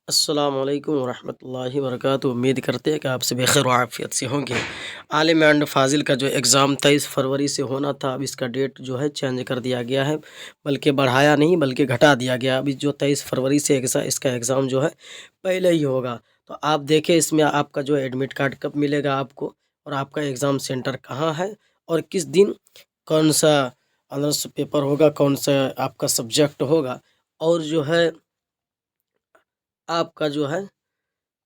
अस्सलाम वालेकुम वरहमतुल्लाहि वबरकातुहू। उम्मीद करते हैं कि आप सभी खैर आफियत से होंगे। आलिम एंड फ़ाज़िल का जो एग्ज़ाम 23 फरवरी से होना था, अब इसका डेट जो है चेंज कर दिया गया है, बल्कि बढ़ाया नहीं बल्कि घटा दिया गया। अभी जो 23 फरवरी से इसका एग्ज़ाम जो है पहले ही होगा। तो आप देखें इसमें आपका जो एडमिट कार्ड कब मिलेगा आपको, और आपका एग्ज़ाम सेंटर कहाँ है, और किस दिन कौन सा ऑनर्स पेपर होगा, कौन सा आपका सब्जेक्ट होगा, और जो है आपका जो है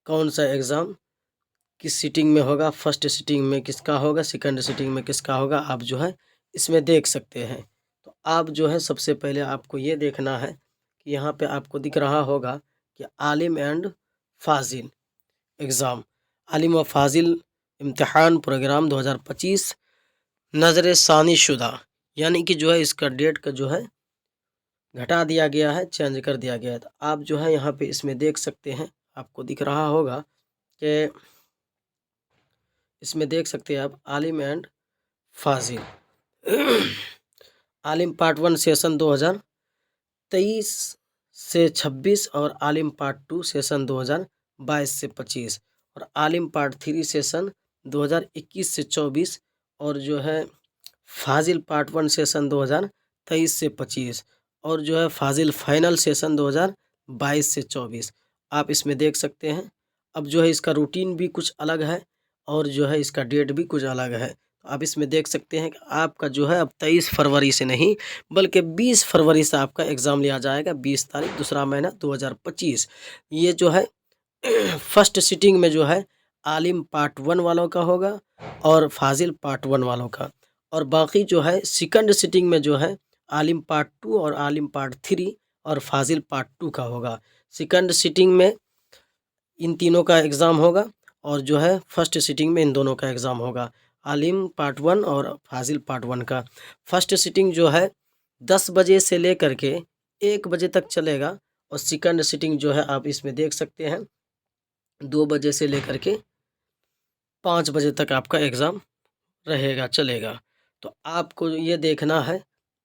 कौन सा एग्ज़ाम किस सीटिंग में होगा, फर्स्ट सीटिंग में किसका होगा, सेकंड सीटिंग में किसका होगा, आप जो है इसमें देख सकते हैं। तो आप जो है सबसे पहले आपको ये देखना है कि यहाँ पे आपको दिख रहा होगा कि आलिम एंड फ़ाज़िल एग्ज़ाम, आलिम व फ़ाज़िल इम्तिहान प्रोग्राम 2025 नज़र सानी शुदा, यानी कि जो है इसका डेट का जो है घटा दिया गया है, चेंज कर दिया गया है। तो आप जो है यहाँ पे इसमें देख सकते हैं, आपको दिख रहा होगा कि इसमें देख सकते हैं आप आलिम एंड फ़ाज़िल आलिम पार्ट 1 सेशन 2023 से 26, और आलिम पार्ट 2 सेशन 2022 से 25, और आलिम पार्ट 3 सेशन 2021 से 24, और जो है फ़ाज़िल पार्ट 1 सेशन 2023 से 25, और जो है फ़ाज़िल फाइनल सेशन 2022 से 24 आप इसमें देख सकते हैं। अब जो है इसका रूटीन भी कुछ अलग है, और जो है इसका डेट भी कुछ अलग है। तो आप इसमें देख सकते हैं कि आपका जो है अब 23 फरवरी से नहीं बल्कि 20 फरवरी से आपका एग्ज़ाम लिया जाएगा, 20 तारीख दूसरा महीना 2025। ये जो है फर्स्ट सिटिंग में जो है आलिम पार्ट 1 वालों का होगा, और फ़ाज़िल पार्ट 1 वालों का, और बाकी जो है सेकंड सिटिंग में जो है आलिम पार्ट 2 और आलिम पार्ट 3 और फ़ाज़िल पार्ट 2 का होगा। सेकंड सिटिंग में इन तीनों का एग्ज़ाम होगा, और जो है फर्स्ट सिटिंग में इन दोनों का एग्ज़ाम होगा, आलिम पार्ट 1 और फ़ाज़िल पार्ट 1 का। फर्स्ट सिटिंग जो है 10 बजे से लेकर के 1 बजे तक चलेगा, और सेकंड सिटिंग जो है आप इसमें देख सकते हैं 2 बजे से लेकर के 5 बजे तक आपका एग्ज़ाम रहेगा, चलेगा। तो आपको ये देखना है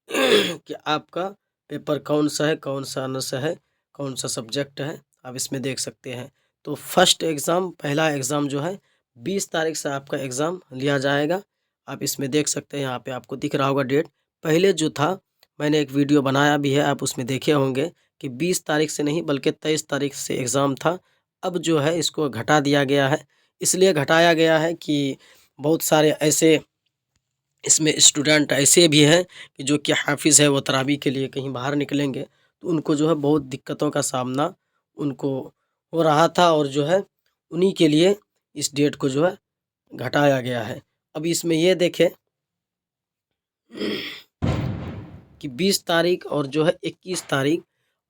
कि आपका पेपर कौन सा है, कौन सा ऑनर्स है, कौन सा सब्जेक्ट है, आप इसमें देख सकते हैं। तो फर्स्ट एग्ज़ाम, पहला एग्ज़ाम जो है 20 तारीख से आपका एग्ज़ाम लिया जाएगा। आप इसमें देख सकते हैं, यहाँ पे आपको दिख रहा होगा डेट। पहले जो था, मैंने एक वीडियो बनाया भी है, आप उसमें देखे होंगे कि 20 तारीख से नहीं बल्कि 23 तारीख से एग्ज़ाम था। अब जो है इसको घटा दिया गया है। इसलिए घटाया गया है कि बहुत सारे ऐसे इसमें स्टूडेंट ऐसे भी हैं कि जो कि हाफिज़ है, वो तरावी के लिए कहीं बाहर निकलेंगे, तो उनको जो है बहुत दिक्कतों का सामना उनको हो रहा था, और जो है उन्हीं के लिए इस डेट को जो है घटाया गया है। अब इसमें ये देखें कि 20 तारीख और जो है 21 तारीख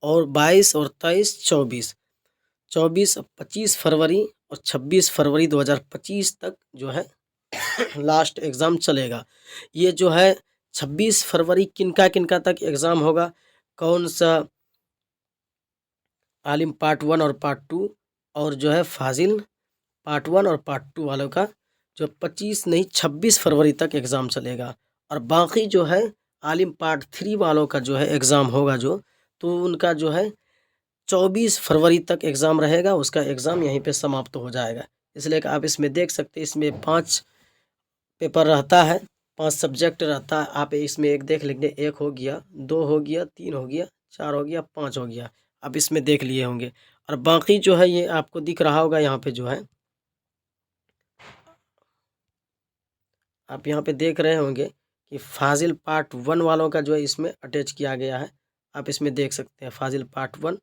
और 22 और 23, 24, 24 और 25 फरवरी और 26 फरवरी 2025 तक जो है लास्ट एग्ज़ाम चलेगा। ये जो है 26 फरवरी किनका किनका तक एग्ज़ाम होगा, कौन सा आलिम पार्ट 1 और पार्ट 2, और जो है फ़ाज़िल पार्ट 1 और पार्ट 2 वालों का जो 25 नहीं 26 फरवरी तक एग्ज़ाम चलेगा। और बाकी जो है आलिम पार्ट 3 वालों का जो है एग्ज़ाम होगा जो, तो उनका जो है 24 फरवरी तक एग्ज़ाम रहेगा, उसका एग्ज़ाम यहीं पे समाप्त हो जाएगा। इसलिए कि आप इसमें देख सकते हैं, इसमें 5 पेपर रहता है, 5 सब्जेक्ट रहता है। आप इसमें एक देख लेंगे, 1 हो गया, 2 हो गया, 3 हो गया, 4 हो गया, 5 हो गया, आप इसमें देख लिए होंगे। और बाकी जो है ये आपको दिख रहा होगा यहाँ पे जो है, आप यहाँ पे देख रहे होंगे कि फ़ाज़िल पार्ट 1 वालों का जो है इसमें अटैच किया गया है। आप इसमें देख सकते हैं फ़ाज़िल पार्ट 1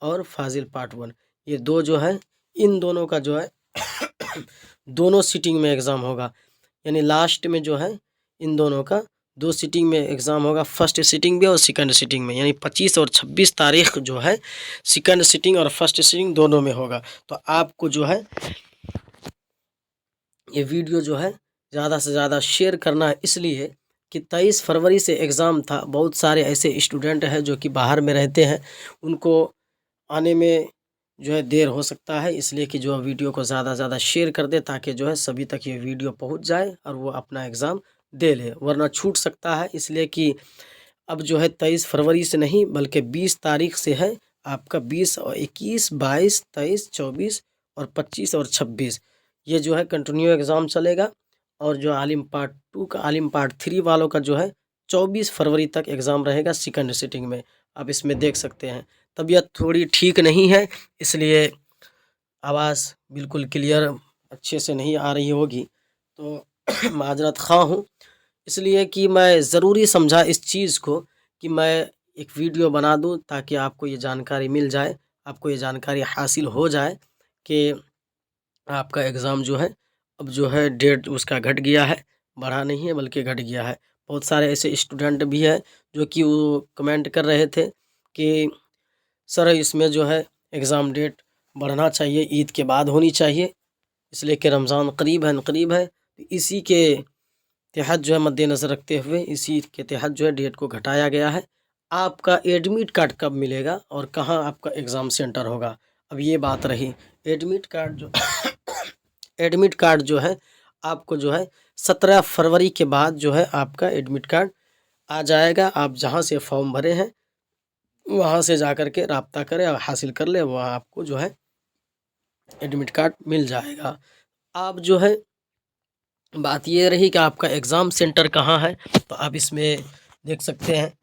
और फ़ाज़िल पार्ट 1, ये 2 जो है, इन दोनों का जो है दोनों सीटिंग में एग्ज़ाम होगा। यानी लास्ट में जो है इन दोनों का 2 सीटिंग में एग्ज़ाम होगा, फर्स्ट सीटिंग में और सेकंड सीटिंग में, यानी 25 और 26 तारीख जो है सेकंड सीटिंग और फर्स्ट सीटिंग दोनों में होगा। तो आपको जो है ये वीडियो जो है ज़्यादा से ज़्यादा शेयर करना है, इसलिए कि 23 फरवरी से एग्ज़ाम था। बहुत सारे ऐसे स्टूडेंट हैं जो कि बाहर में रहते हैं, उनको आने में जो है देर हो सकता है, इसलिए कि जो वीडियो को ज़्यादा से ज़्यादा शेयर कर दे, ताकि जो है सभी तक ये वीडियो पहुंच जाए और वो अपना एग्ज़ाम दे ले, वरना छूट सकता है। इसलिए कि अब जो है 23 फरवरी से नहीं बल्कि 20 तारीख से है आपका 20 और 21, 22, 23, 24 और 25 और 26 ये जो है कंटिन्यू एग्ज़ाम चलेगा। और जो आलिम पार्ट 2 का, आलिम पार्ट 3 वालों का जो है 24 फरवरी तक एग्ज़ाम रहेगा सेकंड सिटिंग में। आप इसमें देख सकते हैं। तबीयत थोड़ी ठीक नहीं है, इसलिए आवाज़ बिल्कुल क्लियर अच्छे से नहीं आ रही होगी, तो माजरत ख़्वाह हूँ। इसलिए कि मैं ज़रूरी समझा इस चीज़ को कि मैं एक वीडियो बना दूँ ताकि आपको ये जानकारी मिल जाए, आपको ये जानकारी हासिल हो जाए कि आपका एग्ज़ाम जो है अब जो है डेट उसका घट गया है, बढ़ा नहीं है बल्कि घट गया है। बहुत सारे ऐसे स्टूडेंट भी हैं जो कि वो कमेंट कर रहे थे कि सर इसमें जो है एग्ज़ाम डेट बढ़ना चाहिए, ईद के बाद होनी चाहिए, इसलिए कि रमज़ान करीब है। तो इसी के तहत जो है मद्देनज़र रखते हुए इसी के तहत जो है डेट को घटाया गया है। आपका एडमिट कार्ड कब मिलेगा और कहाँ आपका एग्ज़ाम सेंटर होगा, अब ये बात रही। एडमिट कार्ड जो एडमिट कार्ड जो है आपको जो है 17 फरवरी के बाद जो है आपका एडमिट कार्ड आ जाएगा। आप जहाँ से फॉर्म भरे हैं वहाँ से जा कर के राब्ता करें और हासिल कर लें, वहाँ आपको जो है एडमिट कार्ड मिल जाएगा। आप जो है बात ये रही कि आपका एग्ज़ाम सेंटर कहाँ है, तो आप इसमें देख सकते हैं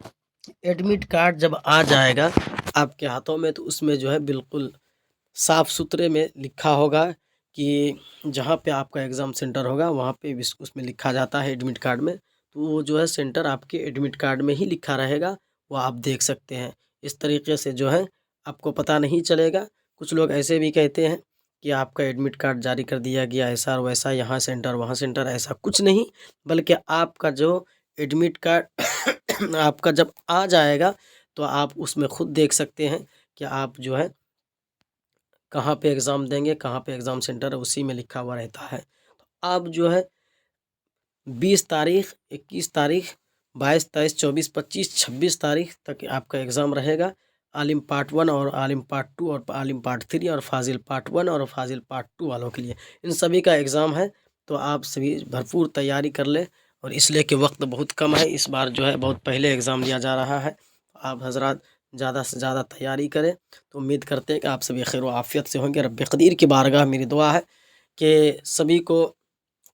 एडमिट कार्ड जब आ जाएगा आपके हाथों में, तो उसमें जो है बिल्कुल साफ़ सुथरे में लिखा होगा कि जहाँ पे आपका एग्ज़ाम सेंटर होगा वहाँ पे उसमें लिखा जाता है एडमिट कार्ड में। तो वो जो है सेंटर आपके एडमिट कार्ड में ही लिखा रहेगा, वो आप देख सकते हैं। इस तरीके से जो है आपको पता नहीं चलेगा। कुछ लोग ऐसे भी कहते हैं कि आपका एडमिट कार्ड जारी कर दिया गया, ऐसा और वैसा, यहाँ सेंटर वहाँ सेंटर, ऐसा कुछ नहीं। बल्कि आपका जो एडमिट कार्ड आपका जब आ जाएगा तो आप उसमें खुद देख सकते हैं कि आप जो है कहाँ पे एग्ज़ाम देंगे, कहाँ पे एग्ज़ाम सेंटर है, उसी में लिखा हुआ रहता है। तो आप जो है 20 तारीख, 21 तारीख, 22, 23, 24, 25, 26 तारीख तक आपका एग्ज़ाम रहेगा। आलिम पार्ट 1 और आलिम पार्ट 2 और आलिम पार्ट 3 और फाजिल पार्ट 1 और फाजिल पार्ट 2 वालों के लिए इन सभी का एग्ज़ाम है। तो आप सभी भरपूर तैयारी कर लें, और इसलिए कि वक्त बहुत कम है, इस बार जो है बहुत पहले एग्ज़ाम लिया जा रहा है। आप हज़रात ज़्यादा से ज़्यादा तैयारी करें। तो उम्मीद करते हैं कि आप सभी खैर व आफ़ियत से होंगे। रब्बे क़दीर की बारगाह मेरी दुआ है कि सभी को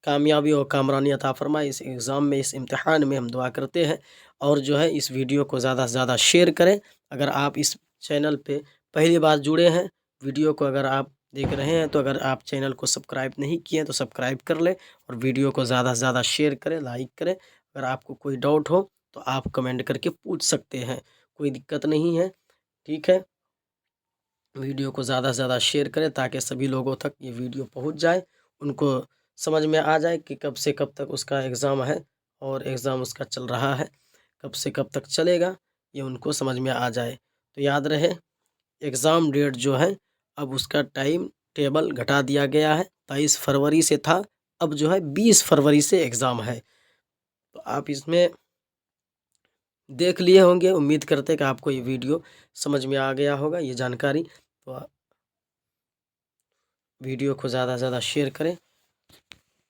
कामयाबी और कामरानी अता फ़रमाए। इस एग्ज़ाम में, इस इम्तिहान में हम दुआ करते हैं। और जो है इस वीडियो को ज़्यादा से ज़्यादा शेयर करें। अगर आप इस चैनल पे पहली बार जुड़े हैं, वीडियो को अगर आप देख रहे हैं, तो अगर आप चैनल को सब्सक्राइब नहीं किए हैं तो सब्सक्राइब कर लें, और वीडियो को ज़्यादा से ज़्यादा शेयर करें, लाइक करें। अगर आपको कोई डाउट हो तो आप कमेंट करके पूछ सकते हैं, कोई दिक्कत नहीं है, ठीक है। वीडियो को ज़्यादा से ज़्यादा शेयर करें ताकि सभी लोगों तक ये वीडियो पहुंच जाए, उनको समझ में आ जाए कि कब से कब तक उसका एग्ज़ाम है और एग्ज़ाम उसका चल रहा है, कब से कब तक चलेगा, ये उनको समझ में आ जाए। तो याद रहे एग्ज़ाम डेट जो है अब उसका टाइम टेबल घटा दिया गया है। 23 फरवरी से था, अब जो है 20 फरवरी से एग्ज़ाम है। तो आप इसमें देख लिए होंगे, उम्मीद करते हैं कि आपको ये वीडियो समझ में आ गया होगा, ये जानकारी। तो वीडियो को ज़्यादा से ज़्यादा शेयर करें।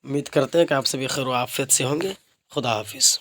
उम्मीद करते हैं कि आप सभी खैर व आफ़ियत से होंगे। खुदा हाफिज़।